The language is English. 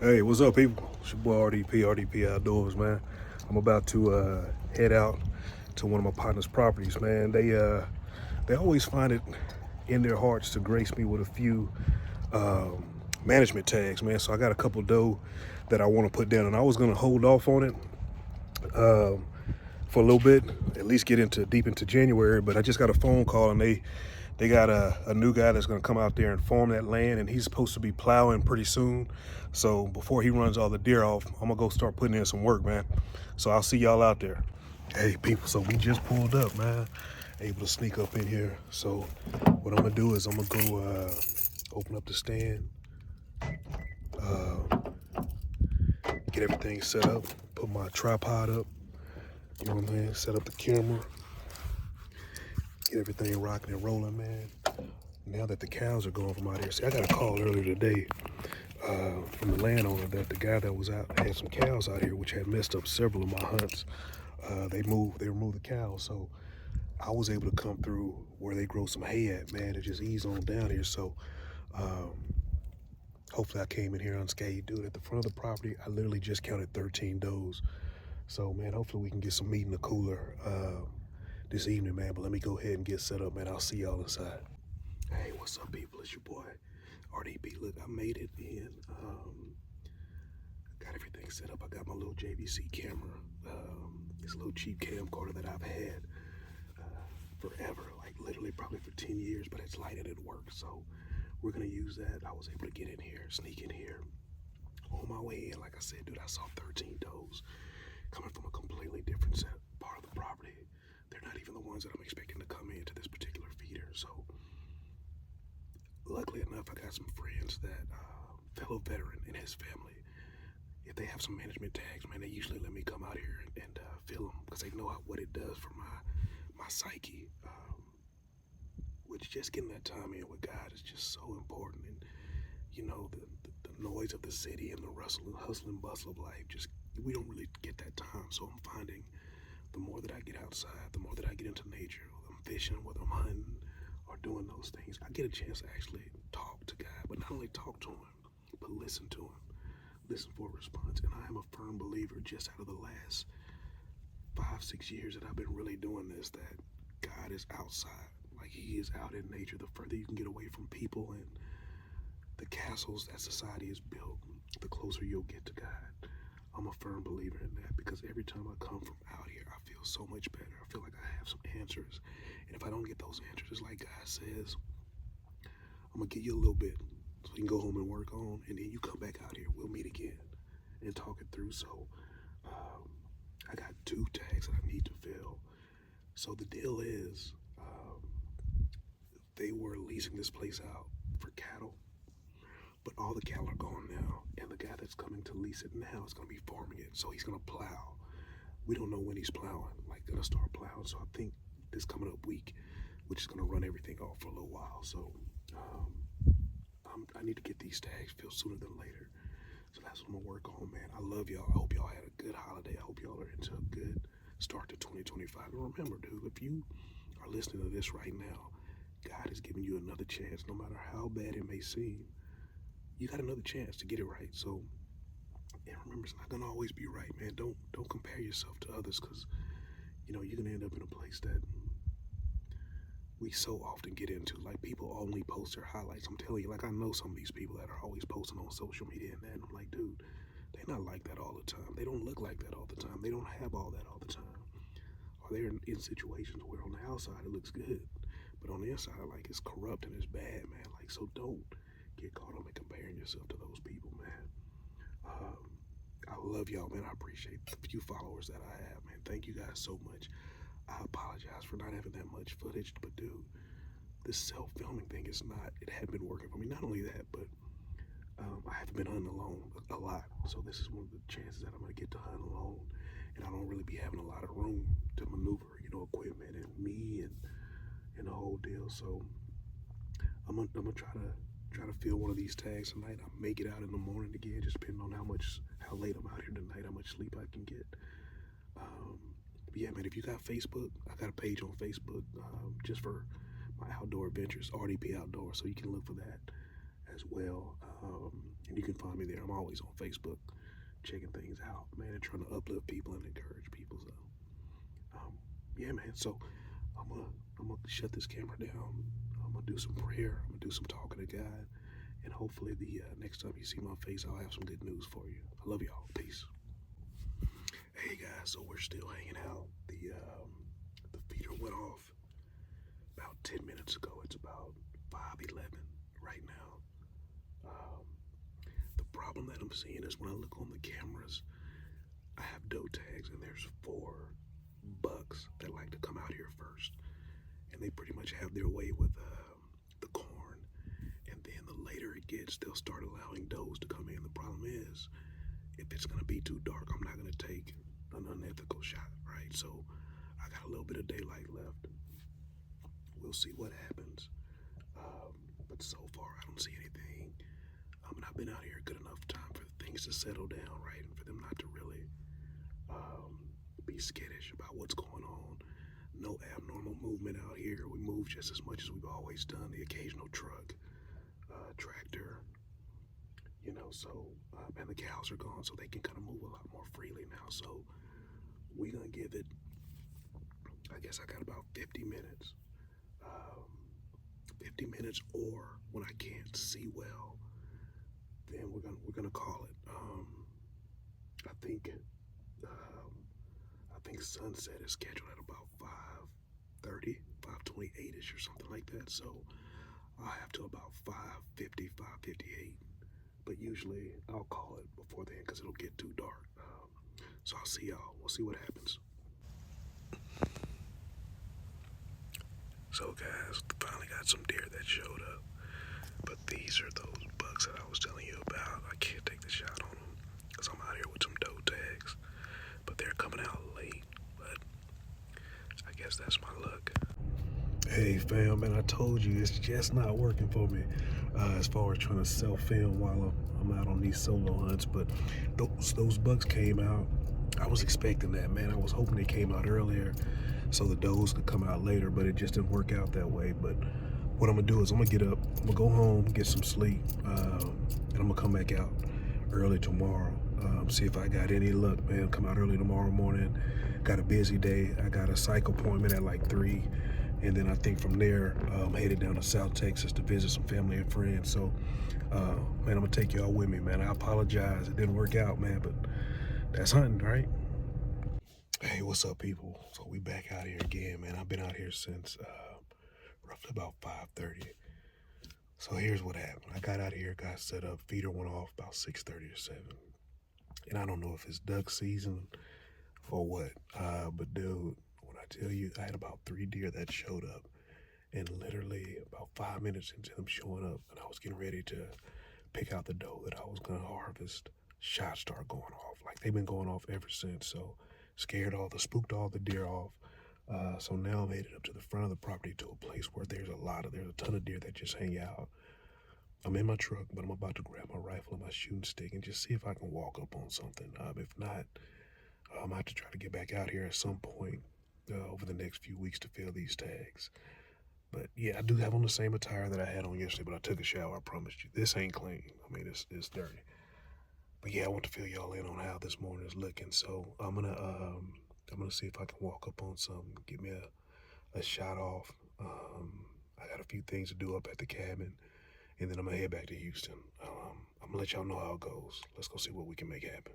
Hey, what's up, people? It's your boy RDP Outdoors, man. I'm about to head out to one of my partner's properties, man. They always find it in their hearts to grace me with a few um, management tags, man. So I got a couple doe that I want to put down, and I was gonna hold off on it for a little bit, at least get into deep into January. But I just got a phone call, and they got a new guy that's going to come out there and farm that land, and he's supposed to be plowing pretty soon. So before he runs all the deer off, I'm gonna go start putting in some work, man. So I'll see y'all out there. Hey, people, so we just pulled up, man. Able to sneak up in here. So what I'm gonna do is I'm gonna go open up the stand, get everything set up, put my tripod up, you know what I'm saying, set up the camera, get everything rocking and rolling, man. Now that the cows are gone from out here, see, I got a call earlier today from the landowner that the guy that was out had some cows out here, which had messed up several of my hunts. They removed the cows, so I was able to come through where they grow some hay at, man, and just ease on down here. So hopefully I came in here unscathed, dude. At the front of the property, I literally just counted 13 does. So, man, hopefully we can get some meat in the cooler this evening, man. But let me go ahead and get set up, man. I'll see y'all inside. Hey, what's up, people? It's your boy RDP. Look, I made it in. Got everything set up. I got my little JVC camera. This little cheap camcorder that I've had forever, like literally probably for 10 years, but it's light and it works. So we're gonna use that. I was able to get in here, sneak in here. On my way in, like I said, dude, I saw 13 does coming from a completely different part of the property. They're not even the ones that I'm expecting to come into this particular feeder. So luckily enough, I got some friends that fellow veteran and his family. If they have some management tags, man, they usually let me come out here and film them because they know what it does for my psyche. Which just getting that time in with God is just so important. And you know, the noise of the city and the hustle and bustle of life, just we don't really get that time. So I'm finding the more that I get outside, the more that I get into nature, whether I'm fishing, whether I'm hunting, or doing those things, I get a chance to actually talk to God, but not only talk to him, but listen to him, listen for a response. And I am a firm believer, just out of the last 5-6 years that I've been really doing this, that God is outside. Like he is out in nature. The further you can get away from people and the castles that society has built, the closer you'll get to God. I'm a firm believer in that because every time I come from out here, I feel so much better. I feel like I have some answers. And if I don't get those answers, it's like God says, I'm gonna give you a little bit so you can go home and work on, and then you come back out here, we'll meet again and talk it through. So I got 2 tags that I need to fill. So the deal is, they were leasing this place out for cattle, but all the cattle are gone now, and the guy that's coming to lease it now is gonna be farming it, so he's gonna plow. We don't know when he's plowing, like gonna start plowing. So I think this coming up week, which is gonna run everything off for a little while. So I need to get these tags filled sooner than later. So that's what I'm gonna work on, man. I love y'all. I hope y'all had a good holiday. I hope y'all are into a good start to 2025. And remember, dude, if you are listening to this right now, God is giving you another chance. No matter how bad it may seem, you got another chance to get it right. So, and remember, it's not gonna always be right, man. Don't compare yourself to others, because you know you're gonna end up in a place that we so often get into. Like, people only post their highlights. I'm telling you, like, I know some of these people that are always posting on social media and that, and I'm like, dude, they're not like that all the time. They don't look like that all the time. They don't have all that all the time. Or they're in situations where on the outside it looks good, but on the inside, like, it's corrupt and it's bad, man. Like, so don't get caught up in comparing yourself to those people, man. I love y'all, man. I appreciate the few followers that I have, man. Thank you guys so much. I apologize for not having that much footage, but dude, this self-filming thing is not, it hadn't been working for me. Not only that, but I haven't been hunting alone a lot. So this is one of the chances that I'm gonna get to hunt alone. And I don't really be having a lot of room to maneuver, you know, equipment and me and the whole deal. So I'm gonna try to fill one of these tags tonight. I'll make it out in the morning again, just depending on how late I'm out here tonight, how much sleep I can get. But yeah, man, if you got Facebook, I got a page on Facebook just for my outdoor adventures, RDP Outdoors, so you can look for that as well. And you can find me there. I'm always on Facebook checking things out, man, and trying to uplift people and encourage people. So, yeah, man. So I'm gonna shut this camera down. I'm gonna do some prayer. I'm gonna do some talking to God, and hopefully the next time you see my face, I'll have some good news for you. I love y'all. Peace. Hey guys, so we're still hanging out. The feeder went off about 10 minutes ago. It's about 5:11 right now. The problem that I'm seeing is when I look on the cameras, I have doe tags, and there's 4 bucks that like to come out here first, and they pretty much have their way with the corn. And then the later it gets, they'll start allowing does to come in. The problem is, if it's gonna be too dark, I'm not gonna take an unethical shot, right? So I got a little bit of daylight left. We'll see what happens. But so far, I don't see anything. And I've been out here a good enough time for things to settle down, right? And for them not to really be skittish about what's going on. No abnormal movement out here. We move just as much as we've always done. The occasional truck, tractor, and the cows are gone, so they can kind of move a lot more freely now. So we're gonna give it, I guess I got about 50 minutes. 50 minutes, or when I can't see well, then we're gonna call it. I think sunset is scheduled at about 5:30, 5:28ish or something like that. So I'll have to about 5:50, 5:58. But usually I'll call it before then because it'll get too dark. So I'll see y'all. We'll see what happens. So guys, finally got some deer that showed up. But these are those bucks that I was telling you about. I can't take the shot on them because I'm out here with some doe tags. But they're coming out late. But I guess that's my luck. Hey fam, man, I told you it's just not working for me as far as trying to self-film while I'm out on these solo hunts. But those bucks came out. I was expecting that, man. I was hoping they came out earlier so the does could come out later, but it just didn't work out that way. But what I'm gonna do is I'm gonna get up, I'm gonna go home, get some sleep, and I'm gonna come back out early tomorrow. See if I got any luck, man. Come out early tomorrow morning. Got a busy day. I got a psych appointment at like 3. And then I think from there, I'm headed down to South Texas to visit some family and friends. So, man, I'm gonna take y'all with me, man. I apologize. It didn't work out, man, but that's hunting, right? Hey, what's up, people? So we back out here again, man. I've been out here since roughly about 5:30. So here's what happened. I got out here, got set up. Feeder went off about 6:30 or 7. And I don't know if it's duck season or what, but dude, when I tell you, I had about 3 deer that showed up, and literally about 5 minutes into them showing up, and I was getting ready to pick out the doe that I was gonna harvest, shots start going off. Like they've been going off ever since. So spooked all the deer off. So now I'm headed up to the front of the property to a place where there's a ton of deer that just hang out. I'm in my truck, but I'm about to grab my rifle and my shooting stick and just see if I can walk up on something. If not, I'm gonna have to try to get back out here at some point over the next few weeks to fill these tags. But yeah, I do have on the same attire that I had on yesterday, but I took a shower, I promised you. This ain't clean. I mean, it's dirty. But yeah, I want to fill y'all in on how this morning is looking. So I'm gonna see if I can walk up on something, get me a shot off. I got a few things to do up at the cabin, and then I'm gonna head back to Houston. I'm gonna let y'all know how it goes. Let's go see what we can make happen.